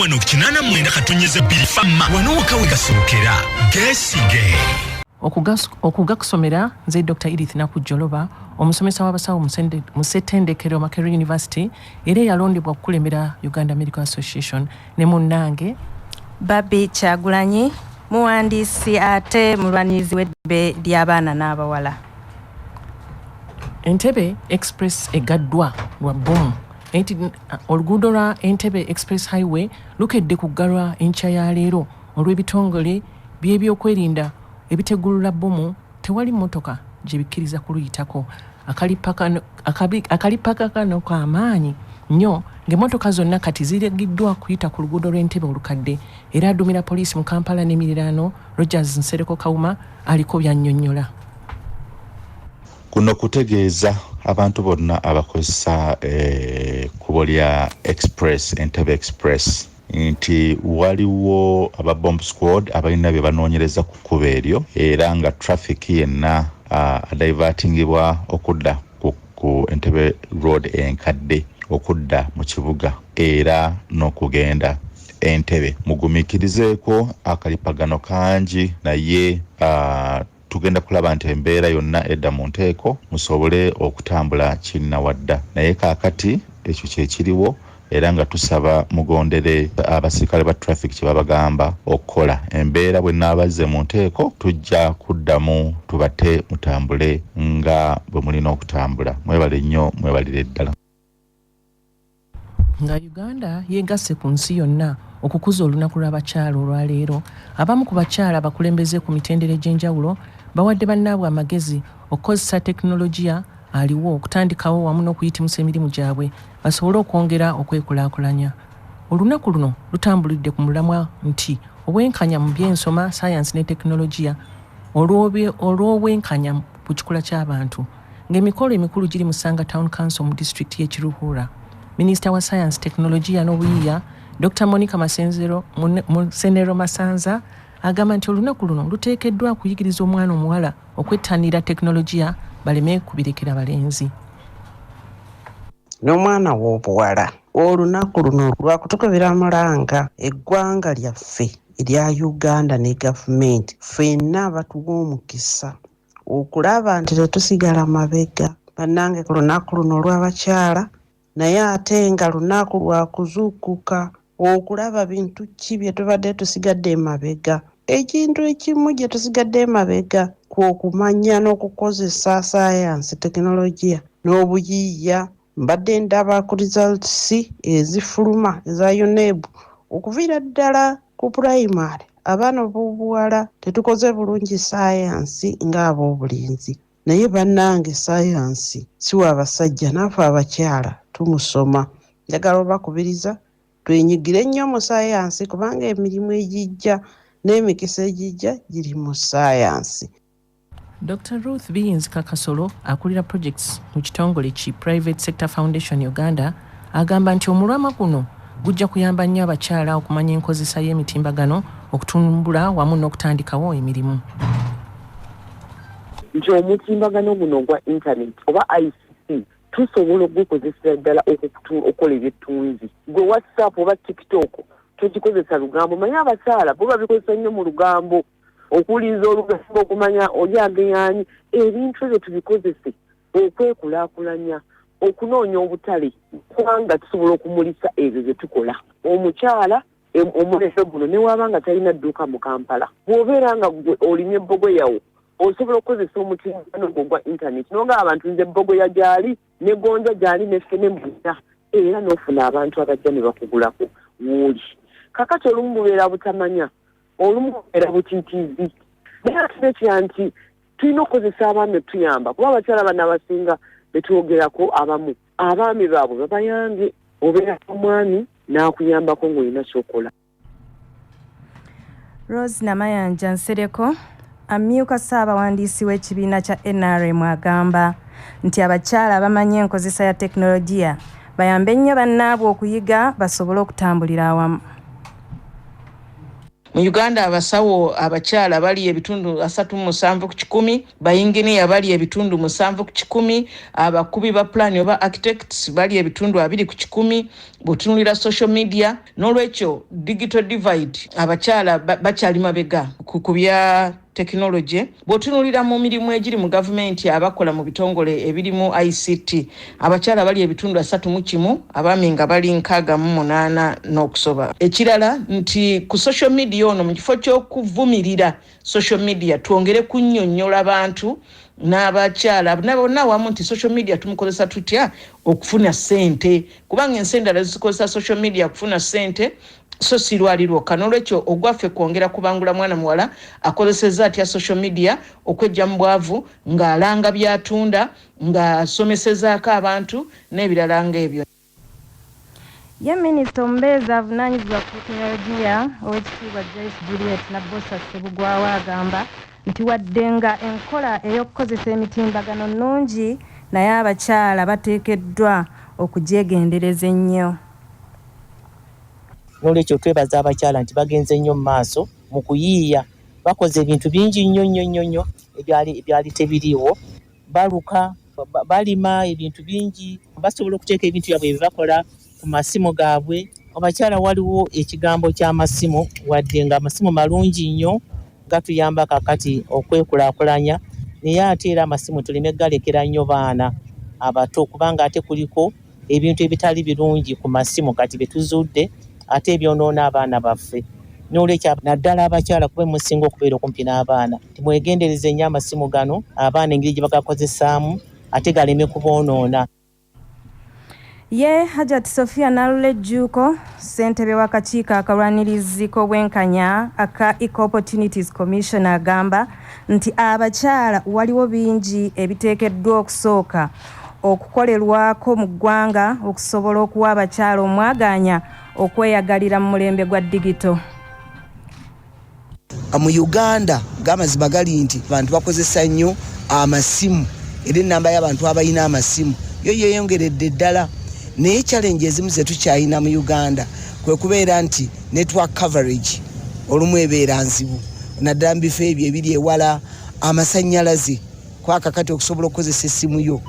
wano 89.2 Fama wano wakawe gasookera gesige okugakusomera nze Dr. Edith Nakku Jjoloba omusomesa w'abasawo mu ssettendekero Makerere University era eyalondebwa okukulembera Uganda Medical Association ne munnange Barbie Kyagulanyi Muwandisi ate Mulwanyirizi Wedembe Lyabana Nabawala. Entebbe Express egaddwa lwa bomu. Oluguudo lwa Entebbe Express Highway lukedde kuggalwa enkya ya leero olw'ebitongole by'ebyokwerinda ebitegulula bomu tewali mmotoka gye bikkiriza kuluyitako. Akalipaka kano k'amaanyi nnyo ng'emmotoka zonna kati ziregiddwa kuyita ku luguudo lw'Entebbe olukadde era adumira poliisi mu Kampala n'emiriraano Rogers Nsereko Kawuma aliko byannyonnyola. Kuno kutegeeza abantu bonna abakozesa kkubo lya Express Entebbe Express nti waliwo aba bomb squad abalina bye banoonyereza ku kkubo eryo era nga traffic yenna adivertingibwa okudda ku Entebbe Road enkadde okudda mu kibuga era n'okugenda Entebbe. Mugumikirizeeko akalipagano kangi naye tugenda kulaba nti embeera yonna edda mu nteeko musobole okutambula kinnawadda naye kaakati ekyo kyekiriwo era nga tusaba mugondere abasirikale ba traffic kye babagamba okukola embeera bwe naabazze mu nteeko tujja kuddamu tubate mutambule nga bwe mulina okutambula. Mwebale nnyo, mwebalire ddala. Nga Uganda yeegasse ku nsi yonna okukuza olunaku lw'abakyala olwaleero, abamu ku bakyala abakulembeze ku mitendera egy'enjawulo bawadde bannaabwe amagezi okukozesa tekinologiya aliwo okutandikawo wamu n'okuyitimusa emirimu gyabwe basobole okwongera okwekulaakulanya. Olunaku luno lutambulidde ku mulamwa nti obwenkanya mu by'ensoma, sayansi ne tekinologiya olw'obwenkanya ku kikula ky'abantu ng'emikolo emikulu giri mu Sanga Town Council mu disitulikiti y'e Kiruhura. Minisita wa Sayansi, Tekinologiya n'Obuyiiya Dr. Monica Musenero Masanza agamba nti olunaku luno luteekeddwa kuyigiriza omwana omuwala okwettanira tekinologiya baleme kubirekera balenzi. N'omwana w'obuwala olunaku luno lwakutukubira mulanga eggwanga lyaffe erya Uganda ne gavumenti ffenna batuwa omukisa okulaba nti tetusigala mabega. Bannange ku lunaku luno olw'abakyala naye ate nga lunaku lwa kuzuukuka okulaba bintu ki bye tubadde tusigadde emabega. Ekintu ekimu gye tusigadde emabega kw'okumanya n'okukozesa sayansi, tekinologiya n'obuyiiya. Mbadde ndaba ku results ezifuluma eza UNEB okuviira ddala ku primary abaana b'obuwala tetukoze bulungi sayansi ng'ab'obulenzi. Naye bannange sayansi si w'abasajja, naffe abakyala tumusoma. Njagala obakubiriza twenyigire nnyo mu sayansi kubanga emirimu egijja n'emikisa egijja giri mu sayansi. Dr. Ruth Beans Kakasolo akulira projects mu kitongole ki Private Sector Foundation Uganda agamba nti omulwama guno gujja kuyamba nnyo abakyala okumanya enkozesa y'emitimbagano okutumbula wamu n'okutandikawo emirimu. Nti omutimbagano guno gwa internet oba ICT tusobola okugukozesa ddala okukola ebyettunzi. Gwe WhatsApp oba TikTok tugikozesa lugambo. Manya abakyala bo babikozesa nnyo mu lugambo okuliza olugambo okumanya oli agenyanyi. Ebintu ebyo tubikozese okwekulaakulanya okunoonya obutale kubanga tusobola okumulisa ebyo bye tukola. Omukyala omulembe guno ne waba nga talina dduuka mu Kampala bw'obeera nga olimye bbogoyawo osobola okukozesa omutimbagano gwa internet n'oga abantu nze bbogoya gyali ne gonja gyali neffe ne mbunya era n'ofuna abantu abajja ne bakugulako w'oli. Kakati olumu bubeera butamanya, olumu bubeera butiitiizi. Naye ate ekya nti tulina okukozesa abaami otuyamba kuba abakyala bano abasinga betwogerako abamu abaami baabwe babayambye. Obeera omwami n'akuyambako ng'olina ky'okola. Rose Namayanja Nsereko amyuka Ssaabawandiisi w'ekibiina kya NRM agamba nti abakyala bamanyi enkozesa ya tekinologiya bayambe nnyo bannaabwe okuyiga basobole okutambulira awamu. Mu Uganda abasawo abakyala bali ebitundu 37 ku 100, bayinginiya bali ebitundu 7 ku 100, abakubi ba plan oba architects bali ebitundu 2 ku 100. Butunulira social media n'olwekyo digital divide abakyala bakyali mabega ku bya technology. Botunulira mu mirimu egiri mu government abakola mu bitongole ebirimu ICT abakyala bali ebitundu 31, abami nga bali 68 n'okusoba. Ekirala nti ku social media ono mu kifo ky'okuvumirira social media twongere kunnyonnyola abantu n'abakyala bonna wamu nti social media tumukozesa tutya okufuna sente, kubanga ensendala zikozesa social media kufuna sente so silwalirwo. Kanolwekyo ogwaffe kwongera kubangula mwana muwala akozeseza atya social media okwejja mu bwavu ng'alanga byatunda ng'asomesezaako abantu n'ebirala ng'ebyo. Ye Minisita omubeezi avunaanyizibwa ku tekinologiya ow'ekitiibwa Joyce Juliet Nabbosa Ssebugwawo agamba nti wadde nga enkola ey'okukozesa emitimbagano nnungi naye abakyala bateekeddwa okugyegendereza ennyo. N'olwekyo twebaza abakyala nti bagenze nnyo mu maaso mu kuyiiya, bakoze ebintu bingi nnyo ebyali tebiriiwo, baluka balima ebintu bingi, basobola okuteeka ebintu byabwe bye bakola ku masimu gaabwe. Abakyala waliwo ekigambo ky'amasimu, wadde nga amasimu malungi nnyo gatuyamba kakati okwekulaakulanya, naye ate era amasimu tuleme galekera nnyo baana abato, kubanga ate kuliko ebintu ebitali birungi ku masimu kati betuzudde ate ebyonoona abaana baffe. N'olwekyo naddala abakyala kuba musinga okubeera okumpi n'abaana, timwegendereze nnyo amasimu gano, abaana engeri gye bagakozesaamu ate galeme kuboonoona. Ye Hajati Sofia Nalulejjuuko, ssentebe w'akakiiko akalwanirizi k'obwenkanya aka Equal Opportunities Commission agamba nti abakyala waliwo bingi ebiteekeddwa okusooka okukolerwako mu ggwanga okusobola okuwa abakyala omwagaanya okweyagalira mu mulembe gwa digito. Mu Uganda gamazima gali nti abantu bakozesa nnyo amasimu era ennamba y'abantu abalina amasimu yo yeeyongeredde ddala, naye challenge ezimu ze tukyalina mu Uganda kwe kubeera nti network coverage olumu ebeera nzibu, naddala mu bifo ebyo ebiri ewala amasannyalaze kwakakati okusobola okukozesa essimu yo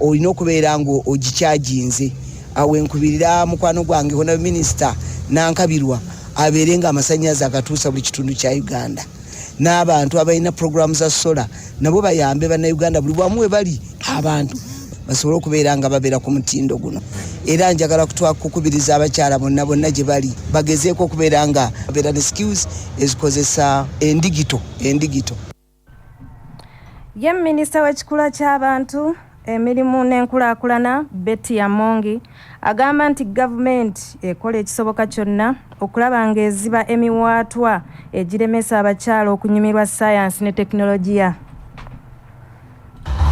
olina okubeera nga ogikyaginze. Wenkubirira mukwano gwange Honorable Minister Nankabirwa abeere nga amasannyalaze agatuusa buli kitundu kya Uganda, n'abantu abalina programu za sola nabo bayambe bannayuganda buli bwamu we bali abantu basobole okubeera nga babeera ku mutindo guno. Era njagala kukubiriza abakyala bonna gye bali bagezeeko okubeera nga babeera ne skills ezikozesa endigito. Ye Minisita w'ekikula ky'abantu emirimu n'enkulaakulana Betty Amongi agamba nti gavumenti ekola ekisoboka kyonna okulaba ng'eziba emiwaatwa egiremesa abakyala okunyumirwa science ne tekinologiya.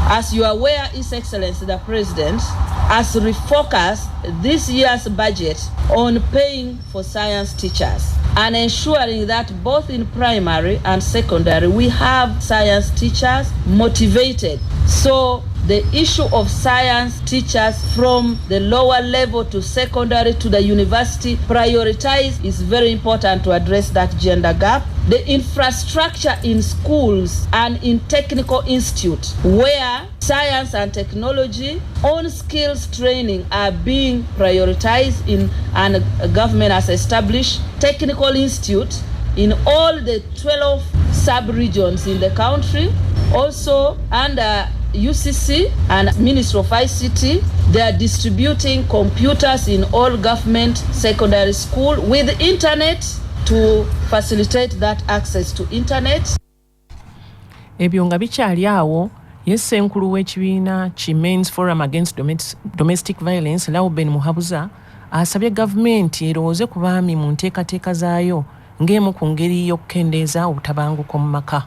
As you are aware, His Excellency the President has refocused this year's budget on paying for science teachers and ensuring that both in primary and secondary we have science teachers motivated. So the issue of science teachers from the lower level to secondary to the university prioritized is very important to address that gender gap. The infrastructure in schools and in technical institutes where science and technology on skills training are being prioritized in, and government has established technical institute in all the 12 sub-regions in the country. Also under UCC and Ministry of ICT, they are distributing computers in all government secondary school with internet to facilitate that access to internet. Ebyo nga bikyali awo, Ssenkulu w'ekibiina ki Men's Forum Against Domestic Violence Lauben Muhabuza asabye gavumenti erowooze ku baami mu nteekateeka zaayo ng'emu ku ngeri y'okukendeeza obutabanguko mu maka.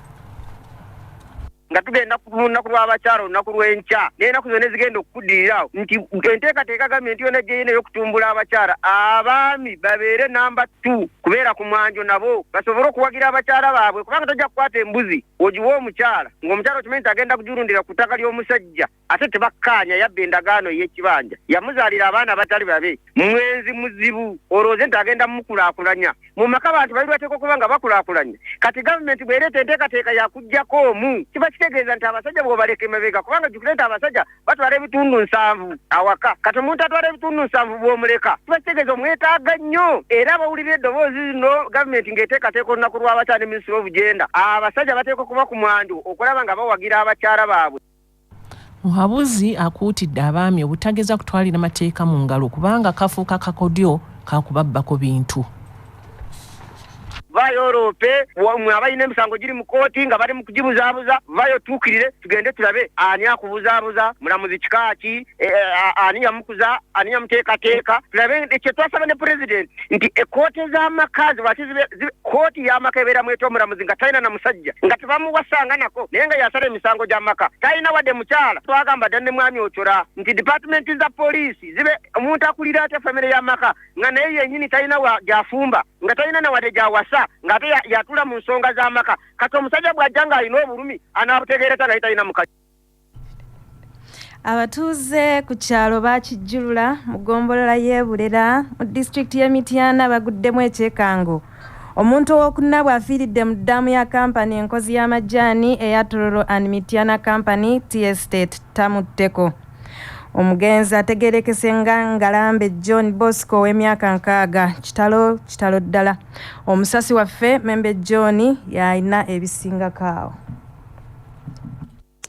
nga tugenda ku lunaku lw'abakyala olunaku lw'enkya n'ennaku zonna ezigenda okuddirirawo nti enteekateeka gavumenti yonna gyeyina ey'okutumbula abakyala abaami babeere namba 2 kubeera ku mwanjo nabo basobole okuwagira abakyala baabwe, kubanga tojja kukwata embuzi ogiwa omukyala ng'omukyala okimanyi nti agenda kugirundira ku ttaka ly'omusajja ate tebakkaanya yabba endagaano y'ekibanja yamuzaalira abaana batali babe mwenzi muzibu olowooze nti agenda mukulaakulanya mu maka abantu bali bateeka okuba nga bakulaakulanye kati gavumenti bw'ereeta enteekateeka yakuggyako omu kiba kitegeeza nti abasajja bw'obaleka emabega kubanga jjukira nti abasajja batwala ebitundu 7 awaka kati omuntu atwala ebitundu 7 bw'omuleka kiba kitegeeza omwetaaga nnyo era abawulira eddoboozi lino gavumenti ng'eteekateeka olunaku lw'abakyala ne minisitule w'obugenda abasajja bateeka okuba ku mwandu okulaba nga bawagira abakyala baabwe. Muhabuzi akuutidde abaami obutageza kutwalira mateeka mu ngalo kubanga kafuuka kakodyo kakubabbako bintu. Vayo Europe mwe abayina emisango giri mu kooti nga bali mu kugibuzaabuza vayo tuukirire tugende tulabe ani akubuzaabuza mulamuzi kikaaki ani yamukuza ani yamuteekateeka tulabe ekyo twasaba ne president nti ekooti z'amakazi lwaki kooti y'amaka ebeera mweta omulamuzi nga talina na musajja nga tebamuwasanga nako naye nga yasala emisango gy'amaka talina wadde mukyala twagamba dda ne mwami okyora nti department za poliisi zibe omuntu akulira ate famire y'amaka nga naye yennyini talina gyafumba nga talina na wadde gyawasa nga ate yatula mu nsonga z'amaka kati omusajja bw'ajja ng'alina obulumi anaabutegeereza naye talina mukazi. Abatuuze ku kyalo bakijjulula mu ggombolola y'e Bulera mu disitulikiti y'e Mityana baguddemu ekyekango. Omuntu ow'okuna bw'afiiridde mu ddaamu ya kampani enkozi y'amajjaani eya Tororo and Mityana Company T-Estate tamutteko. Omugenzi ategeerekese nga Ngalambe John Bosco w'emyaka 6 kitalo ddala. Omusasi waffe Membe John yalina ebisingako awo.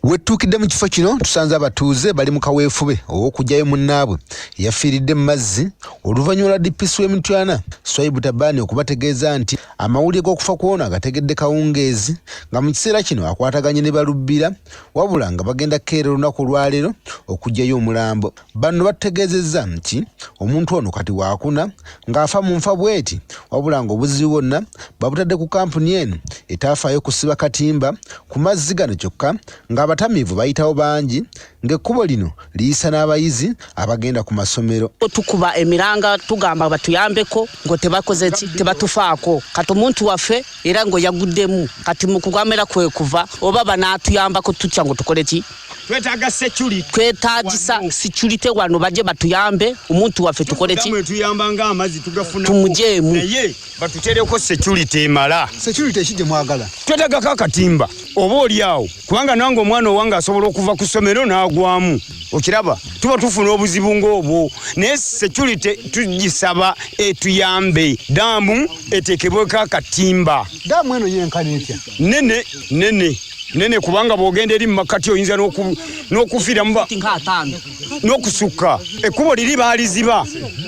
Wetuukidde mu kifo kino tusanze abatuuze bali mu kaweefube ow'okugyayo munnaabwe yafiiridde mu mazzi oluvannyuma lwa DPS w'Emityana Omusomesa okubategeeza nti amawulire g'okufa kw'ono agategedde kawungeezi nga mu kiseera kino akwataganye ne balubbira wabula nga bagenda kukeera olunaku olwaleero okugyayo omulambo. Bano bategeezezza nti omuntu ono kati waakuna ng'afa mu nfa bweti wabula ng'obuzibu bwonna babutadde ku kampuni eno etaafaayo kusiba katimba ku mazzi gano kyokka nga abatamiivu bayitawo bangi ng'ekkubo lino liyisa n'abayizi abagenda ku masomero. Tukuba emiranga tugamba batuyambeko ngo tebakoze tebatufaako kati omuntu waffe era ngo yaguddemu kati mu kugambira kwe kuva oba banaatuyambako tutya ngo tukole ki twetaaga security twetaagisa security wano baje batuyambe omuntu waffe tukole ki tuyamba nga amazi tugafuna tumujeemu naye batutereko security emala. Security ekije mwagala twetaaga kakatimba oba oli awo kubanga nange omwana owange asobola okuva ku ssomero n'agwamu okiraba tuba tufuna obuzibu ng'obwo naye security tugisaba etuyambe daamu eteekebweko akatimba. Daamu eno yenkana etya? Nene kubanga bw'ogenda eri mu makati oyinza n'okufiira n'okusukka ekkubo liri baaliziba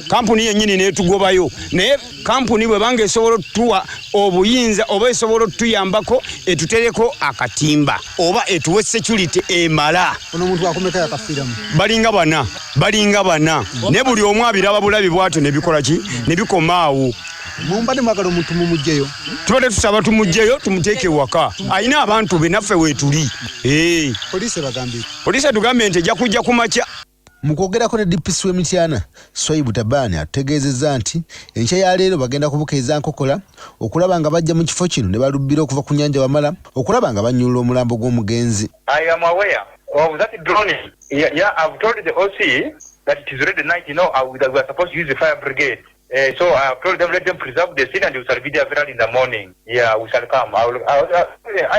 kampuni yennyini n'etugobayo naye kampuni bwe banga esobola otuwa obuyinza oba esobola otuyambako etutereko akatimba oba etuwe security emala. Ono omuntu akomeka yakafiiramu balinga bana ne buli omu abiraba bulabi bw'atyo ne bikola ki ne bikomaawo. Mumbadde mwagala omuntu mumugjeyo tubadde tusaba tumugjeyo tumuteeke waka ayina abantu be naffe weetuli. Poliisi etugambye nti ejja kujja ku makya. Mu kwogerako ne DPS w'Emityana Omusomesa ategeezezza nti enkya ya leero bagenda kubukeeza nkokola okulaba nga bajja mu kifo kino ne balubbira okuva ku nnyanja Wamala okulaba nga bannyulula omulambo gw'omugenzi. I am aware of that droning. Yeah, I've told the OC that it is already night, that we are supposed to use the fire brigade. So I have told them, let them preserve the scene and we shall be there very early in the morning. Yeah, we shall come. I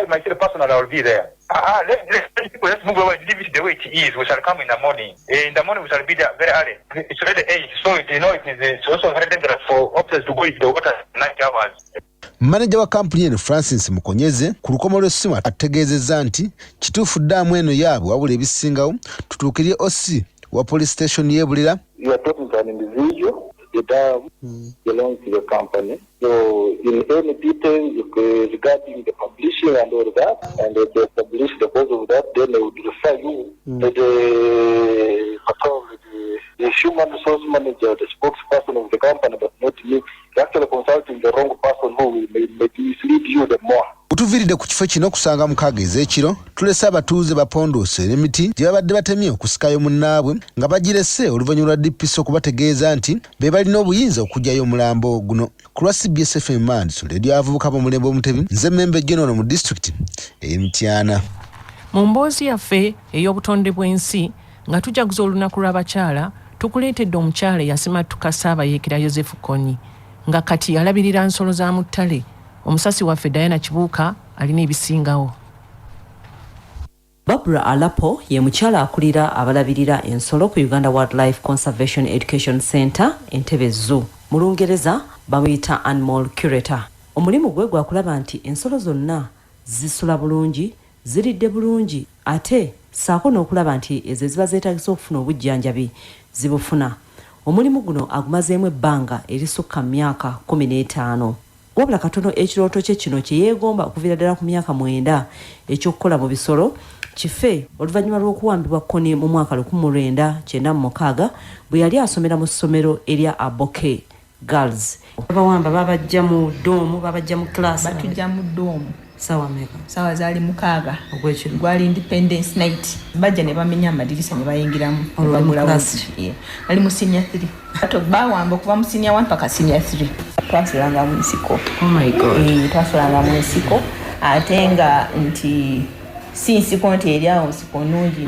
myself personally, I will be there. Let's move away, leave it the way it is. We shall come in the morning. In the morning, we shall be there very early. It's already 8, so it's also very dangerous for officers to go into the water 9 hours. Manager wa kampuni eno Francis Mukonyeze ku lukomo lw'essimu ategeezezza nti kituufu ddaamu eno yaabwe wabula ebisingawo tutuukirire OC wa police station y'e Bulera. You are talking to an individual. The dam belongs to the company. So in any details regarding the publishing and all that, and if they publish the cause of that, then they would refer you to the human resource manager, the spokesperson of the company, but not me. You're actually consulting the wrong person who may mislead you the more. Utuviridde ku kifo kino kusanga mukaaga ez'ekiro tulese abatuuze bapondoose n'emiti gye babadde batemye okusikayo munnaabwe nga bagirese oluvannyuma lwa DPS okubategeeza nti be balina obuyinza okugyayo omulambo guno. Ku lwa Cbs Fm Emmanduso leediyo abavubuka b'omulembe omutebi nze Membe John mu disitulikiti ey'Emityana. Mu mboozi yaffe ey'obutonde bw'ensi nga tujaguza olunaku lw'abakyala tukuleetedde omukyala eyasimatuka Ssaabayeekera Joseph Kony. nga kati alabirira nsolo za mu ttale. Omusasi waffe Diana Kibuuka alina ebisingawo. Barbara Alapo ye mukyala akulira abalabirira ensolo ku Uganda Wildlife Conservation Education Center Entebbe Zoo. Mu Lungereza bamuyita animal curator. Omulimu gwe gwakulaba nti ensolo zonna zisula bulungi, ziridde bulungi, ate saako n'okulaba nti ezo ziba zeetagisa okufuna obujjanjabi zibufuna. Omulimu guno agumazeemu ebbanga erisukka myaka 15. Wabula katono ekirooto kye kino kye yeegomba okuviira ddala ku myaka 9 ekyokukola mu bisolo kife oluvannyuma lw'okuwambibwa kkoni mu mwaka 1996 bwe yali asomera mu ssomero erya Aboke Girls. Abawamba babajja mu doomu, babajja mu class. Batujja mu doomu. Sawa meka. Sawa zaali 6. Ogwekiro. Gwali Independence Night. Bajja ne bamenya amadirisa ne bayingiramu. Ali mu senior 3. Ato bawamba kuva mu senior 1 paka senior 3. Twasulanga mu nsiko. Oh my God. Twasulanga mu nsiko. Atenga nti si nsiko nti eryawo nsiko nungi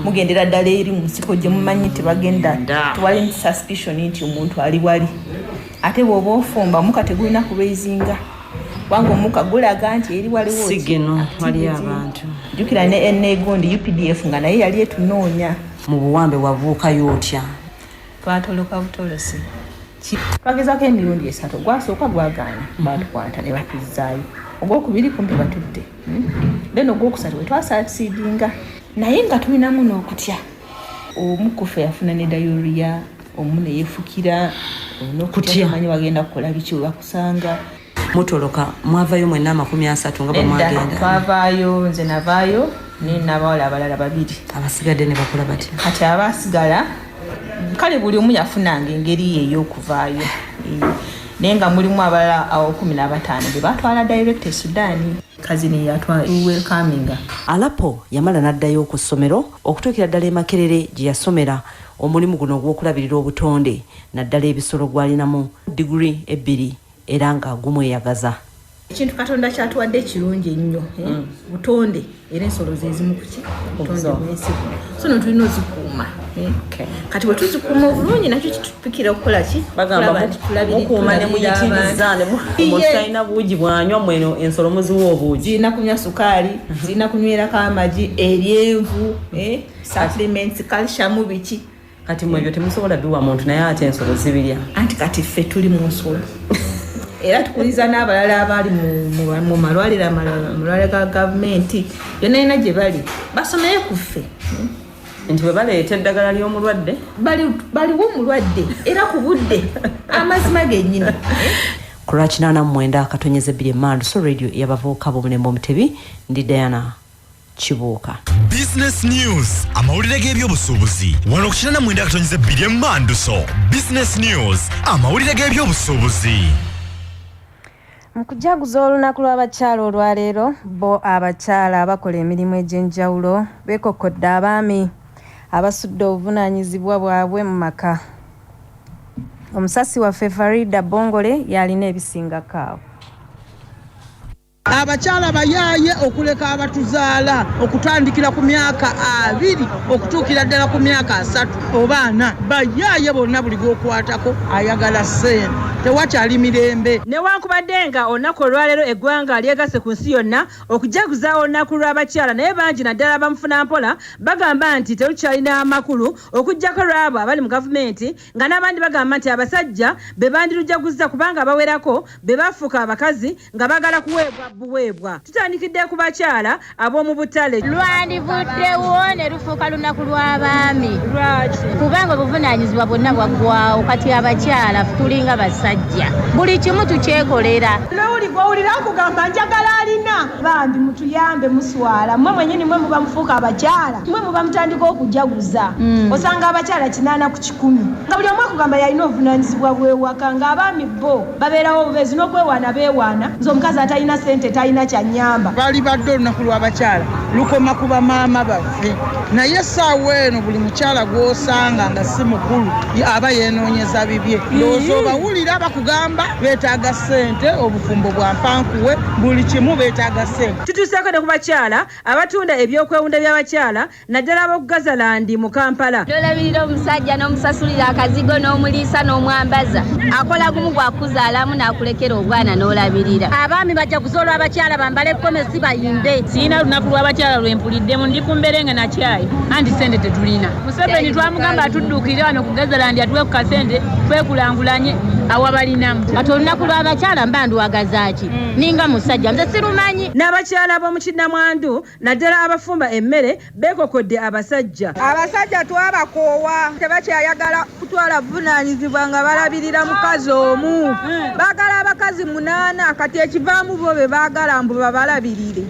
mugendera ddala eri mu nsiko gye mumanyi tebagenda tuwali suspicion nti omuntu ali wali ate bw'oba ofumba muka tegulina kubeezinga wange omuka gulaga nti eri waliwo sigeno wali abantu jukira ne enegondi UPDF nga naye yali etunoonya mu buwambe wavuukayo otya twatoloka butolosi twagezako emirundi 3 gwasooka gwagaanya batukwata ne batuzaayo ogwokubiri kumpi batudde then ogwokusatu we twasasidinga naye nga tulinamu n'okutya omukufe yafuna ne diarrhea omu ne yeefukira n'okutya manyi wagenda kukola biki bakusanga mutoloka mwavayo mwenna 30 nga bamwagenda twavaayo nze navaayo ne Nabawala abalala 2 abasigadde ne bakola batya kati abasigala kale buli omu yafunanga engeri ye ey'okuvaayo nenga mulimu abalala 15 be batwala direct e Sudan kazini yatwa welcoming. Alapo yamala n'addayo ku ssomero okutuukira ddala e Makerere gye yasomera omulimu guno ogw'okulabirira obutonde naddala ebisolo gwalinamu degree 2 era nga gumweyagaza. Ekintu Katonda kyatuwadde ekirungi ennyo butonde era ensolo zezimu kuki butonde bw'ensi so no tulina ozikuuma kati bwe tuzikuuma obulungi nakyo kitupikira okukola ki bagamba mukuuma ne muyitirizaane mutalina buugi bwanywa mweno ensolo muziwa obuugi zirina kunywa sukaali zirina kunywerako amagi eryenvu supplements calcium biki kati mu ebyo temusobola biwa muntu naye ate ensolo zibirya anti kati ffe tuli mu nsolo era tukuliza n'abalala abali mu malwaliro amalwaliro ga gavumenti yonna yonna gye bali basomeyo ku ffe nti bwe baleeta eddagala ly'omulwadde baliwo omulwadde era ku budde amazima gennyini ku lwa 89 katonyeze 2 Emmanduso radio y'abavubuka b'omulembe Omutebi ndi Diana Kibuuka. Business News amawulire g'ebyobusuubuzi wano ku 89 katonyeze 2 Emmanduso. Business News amawulire g'ebyobusuubuzi. Mu kujaguza olunaku lw'abakyala olwaleero bo abakyala abakola emirimu egy'enjawulo beekokkodde abaami abasudde obuvunaanyizibwa bwabwe mu maka. Omusasi waffe Farida Bongole yalina ebisingako awo. Abakyala bayaaye okuleka abatuzaala okutandikira ku myaka 2 okutuukira ddala ku myaka 3 oba 4 bayaaye bonna buli gwokwatako ayagala ssente tewakyali mirembe. Newankubadde nga olunaku olwaleero eggwanga lyegase ku nsi yonna okujaguza olunaku lw'abakyala naye bangi naddala bamufuna mpola bagamba nti terukyalina amakulu okuggyako lwabo abali mu gavumenti nga n'abandi bagamba nti abasajja be bandirujaguza kubanga bawerako be bafuuka abakazi nga bagala kuweebwa buweebwa. Tutandikidde ku bakyala ab'omu butale. Lwandivuddewo ne lufuuka lunaku lw'abaami kubanga obuvunaanyizibwa bwonna bwaggwawo kati abakyala tulinga basajja buli kimu tukyekolera. Nowuli gwowulira akugamba njagala alina bambi mutuyambe muswala mmwe mwenyini mwe muba mufuuka abakyala mwe muba mutandika okujaguza osanga abakyala 8 ku 10 nga buli omu akugamba yalina obuvunaanyizibwa bw'ewaka nga abaami bo babeerawo obubeezi n'okwewaana beewaana nze omukazi atalina ssente talina kyanyamba. Bali badde olunaku lw'abakyala lukoma ku bamaama baffe naye essaawa eno buli mukyala gw'osanga nga si mukulu aba yeenoonyeza bibye ndowooza obawulira bakugamba beetaaga ssente obufumbo bwa mpankuwe buli kimu beetaaga ssente. Tutuuseeko ne ku bakyala abatunda ebyokwewunda by'abakyala naddala ab'okugazalandi mu Kampala. N'olabirira omusajja n'omusasulira akazigo n'omuliisa n'omwambaza akola gumu gwakuzaalamu n'akulekera obwana n'olabirira. Abaami bajja kuzoolwa abakyala bambale gomesi bayimbe. Siina lunaku lw'abakyala lwempuliddemu ndi ku mberenga na kyayi anti ssente tetulina. Museveni twamugamba atudduukire wano ku Gazalandi atuwe ku kasente twekulangulanye awabalinamu. Kati olunaku lw'abakyala mba nduwagazaaki ninga musajja nze sirumanyi. N'abakyala b'omu Kinnamwandu naddala abafumba emmere beekokodde abasajja. Abasajja twabakoowa tebakyayagala kutwala buvunaanyizibwa nga balabirira mukazi omu. Baagala abakazi 8 kati ekivaamu bo be baagala mbu babalabirire.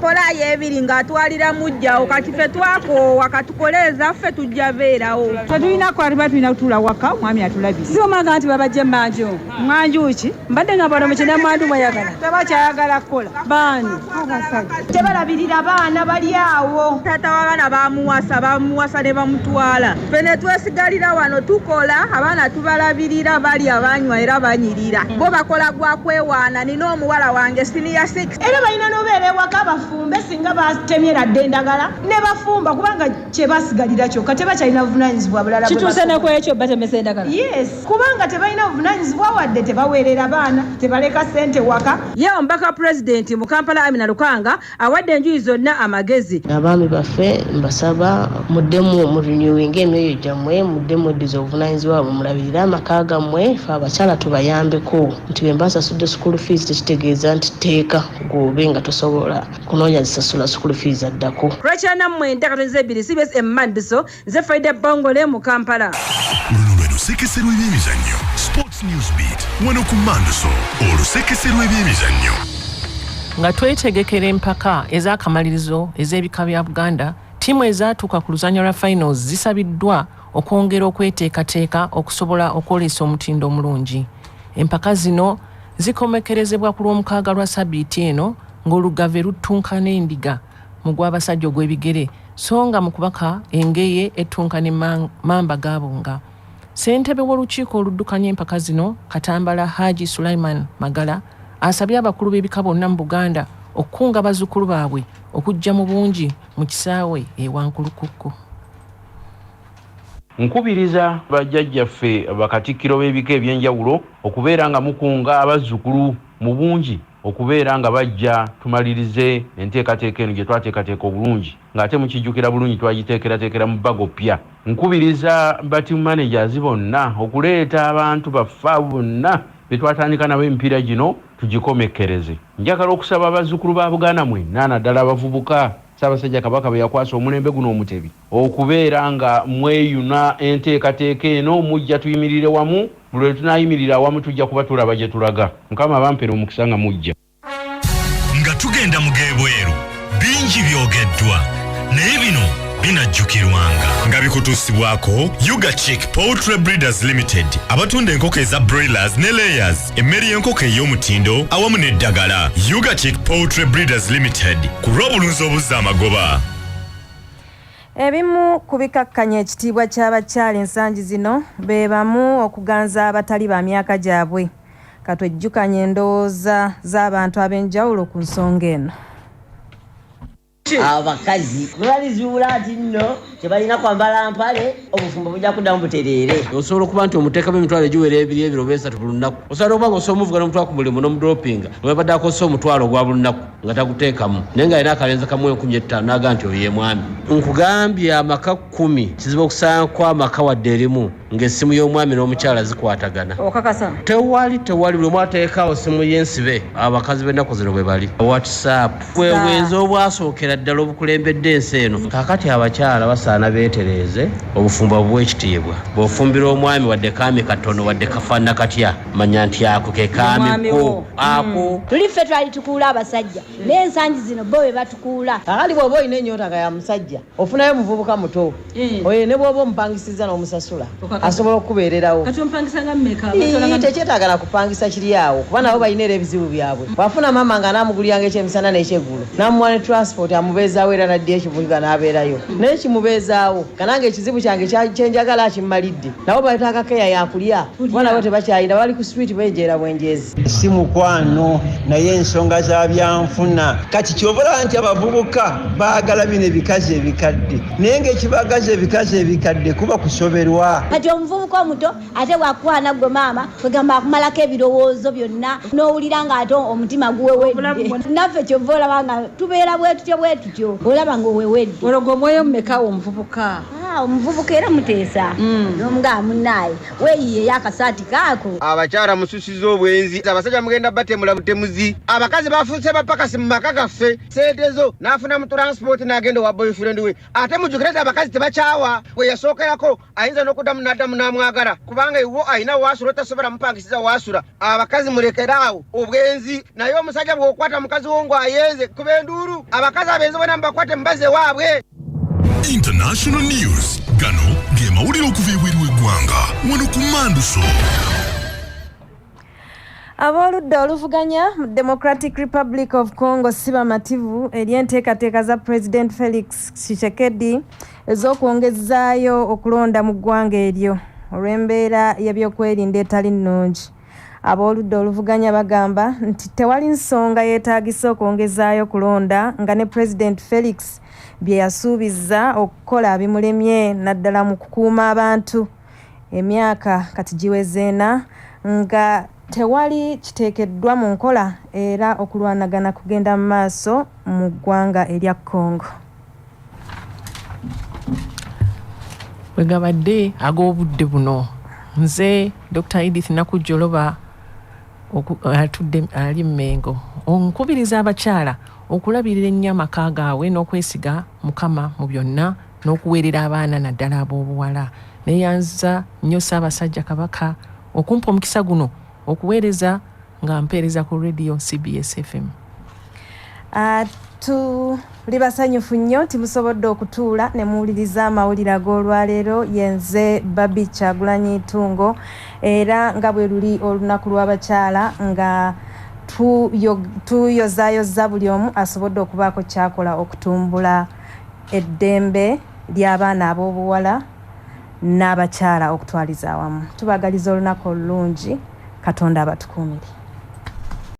Kolayo ebiri ng'atwalira mujjawo kati ffe twakoowa katukole ezaffe tujja beerawo. Tetulina kwaliba tulina kutuula waka mwami atulabire. Si omanga nti babajja mmanju. Mmanju ki? Mbadde nga bano mu Kinnamwandu mwayagala. Tebakyayagala kukola. Baani? Abasajja. Tebalabirira baana bali awo. Taata w'abaana bamuwasa ne bamutwala. Ffe ne twesigalira wano tukola abaana tubalabirira bali abanywa era banyirira. Bo bakola gwa kwewaana nina omuwala wange siniya 6. Era balina n'obeera ewaka bafumbe singa batemyera dde endagala ne bafumba kubanga kye basigalira kyokka tebakyalina buvunaanyizibwa bulala. Kituuse ne ku ekyo batemesa endagala. Yes, kubanga tebalina buvunaanyizibwa wadde tebaweerera baana tebaleka ssente waka. Ye omubaka pulezidenti mu Kampala Amina Lukanga awadde enjuyi zonna amagezi. Abaami baffe mbasaba muddemu mu renewing emyoyo gyammwe muddemu eddiza obuvunaanyizibwa mulabirira amaka gammwe ffe abakyala tubayambeko nti bwe mbasasudde school fees tekitegeeza nti teeka goobe nga tosobola kunoonya zisasula school fees addako. Rachel Namwenda katonze 2 Cbs Emmanduso nze Faida Bongole mu Kampala. Olusekese lw'ebyemizannyo Sports News Beat wano ku Emmanduso olusekese lw'ebyemizannyo. Nga twetegekera empaka ez'akamalirizo ez'ebika bya Buganda, ttiimu ezaatuuka ku luzannya lwa finals zisabiddwa okwongera okweteekateeka okusobola okwolesa omutindo omulungi. Empaka zino zikomekerezebwa ku lw'omukaaga lwa Sabbiiti eno ng'olugave lutunkana endiga mu gw'abasajja ogw'ebigere so nga mu kubaka engeye ettunkana mamba gaabunga. Ssentebe w'olukiiko oluddukanya empaka zino Katambala Haji Sulaiman Magala asabye abakulu b'ebika bonna mu Buganda okukunga bazzukulu baabwe okujja mu bungi mu kisaawe ewankulukuku. Nkubiriza bajjajjaffe bakatikkiro b'ebika ebyenjawulo okubeera nga mukunga abazzukulu mu bungi okubeera nga bajja tumalirize enteekateeka eno gye twateekateeka obulungi ng'ate mukijjukira bulungi twagiteekerateekera mu bago pya. Nkubiriza team managers bonna okuleeta abantu baffe bonna be twatandika nabo emipiira gino tugikomekereze. Njagala okusaba abazzukulu ba Buganda mwenna naddala abavubuka Ssaabasajja Kabaka bwe yakwasa omulembe guno omutebi okubeera nga mweyuna enteekateeka eno mujja tuyimirire wamu buli tunaayimirira wamu tujja kuba tulaba gye tulaga. Mukama bampera omukisa nga mujja. Nga tugenda mu geebweru bingi byogeddwa naye bino binajjukirwanga nga bikutuusibwako Yuga Chick Poultry Breeders Limited abatunda enkoko eza broilers ne layers emmere y'enkoko ey'omutindo awamu n'eddagala. Yuga Chick Poultry Breeders Limited ku lw'obulunzi obuzza amagoba. Ebimu ku bikakkanya ekitiibwa ky'abakyala ensangi zino be bamu okuganza abatali ba myaka gyabwe. Katwejjukanye endowooza z'abantu ab'enjawulo ku nsonga eno. Abakazi balizuula ati nno tebalina kwambala mpale obufumbo bujja kuddamu butereere. Osobola okuba nti omuteekamu emitwalo egiwera 2 3 buli lunaku. Osobola okuba nga osobola omuvuga n'omutwalo ku mulimu n'omudropinga webadde akozesa omutwalo ogwa buli lunaku nga taguteekamu naye ng'alina akalenzi kamu 15,000 n'aga nti oyo ye mwami. Nkugambye amaka 10 kizibu okusangako amaka wadde erimu ng'essimu y'omwami n'omukyala zikwatagana. Okakasa tewali buli omu ateekawo essimu y'ensibe. Abakazi b'ennaku zino bwe bali WhatsApp bwenzi obwasookera ddala obukulembedde ensi eno. Kaakati abakyala basaana beetereeze obufumbo bw'ekitiibwa. Bw'ofumbira omwami wadde kaami katono wadde kafaanana katya manya nti ako ke kaamiko ako. Tuli ffe twali tukuula abasajja n'ensangi zino bo be batukuula. Kakati bw'oba olina ennyota nga ya musajja ofunayo muvubuka muto oyo ne bw'oba omupangisiza n'omusasula asobola okubeererawo. Kati ompangisa nga mmeka? Tekyetaaga na kupangisa kiri awo kuba nabo balina era ebizibu byabwe. Bw'afuna maama nga n'amuguliranga ekyemisana n'ekyeggulo n'amuwa ne transport amubeezaawo era n'addiyo ekibuga n'abeerayo naye kimubeeza okutereezaawo kanange ekizibu kyange kyenjagala akimmalidde nabo baletaka keya yakulya bwana bo tebakyayina bali ku street benjeera bwenjeezi si mukwano naye ensonga za byanfuna kati kyobola nti abavubuka baagala bino ebikazi ebikadde naye ng'ekibagaza ebikazi ebikadde kuba kusoberwa kati omuvubuka omuto ate bwakwana gwe maama kwegamba akumalako ebirowoozo byonna n'owulira ng'ate omutima guwewedde naffe kyova olaba nga tubeera bwe tutyo olaba ng'owewedde olwo gwe omwoyo mumekawo omuvubuka omuvubuka era muteesa n'omugaa munnaaye weeyiyeyo akasaati kaako abakyala mususiza obwenzi abasajja mugenda batemula butemuzi abakazi bafuuse bapakasi mu maka gaffe seetezo n'afuna mu transport n'agenda wa boyfriend we ate mujjukireza abakazi tebakyawa we yasookerako ayinza n'okuddamu n'addamu n'amwagala kubanga iwo ayina waasula otasobola mupangisiza waasula abakazi mulekeraawo obwenzi naye omusajja bw'okwata mukazi wo ng'ayenze kuba enduulu abakazi abenzi bonna mubakwate mubaze waabwe. International News gano ge mawulire okuva ebweru w'eggwanga wano ku Emmanduso. Aboludda oluvuganya mu Democratic Republic of Congo si bamativu eri enteekateeka za President Felix Tshisekedi ez'okwongezaayo okulonda mu ggwanga eryo olw'embeera y'ebyokwerinda etali nnungi. Aboludda oluvuganya bagamba nti tewali nsonga yeetaagisa okwongezaayo kulonda nga ne President Felix bye yasuubiza okukola bimulemye naddala mu kukuuma abantu. Emyaka kati giwezeena nga tewali kiteekeddwa mu nkola era okulwanagana kugenda mu maaso mu ggwanga erya Congo. Wegabadde ag'obudde buno nze Dr. Edith Nakku Jjoloba atudde ali Mmengo onkubiriza abakyala okulabirira ennyo amaka gaabwe n'okwesiga Mukama mu byonna n'okuweerera abaana naddala ab'obuwala. Neeyanza nnyo Ssaabasajja Kabaka okumpa omukisa guno okuweereza nga mpeereza ku radio Cbs FM. Tuli basanyufu nnyo timusobodde okutuula ne muwuliriza amawulire ag'olwaleero yenze Barbie Kyagulanyi Itungo era nga bwe luli olunaku lw'abakyala nga tuyozaayoza buli omu asobodde okubaako kyakola okutumbula eddembe ly'abaana ab'obuwala n'abakyala okutwaliza awamu. Tubagaliza olunaku olulungi. Katonda abatukuumire.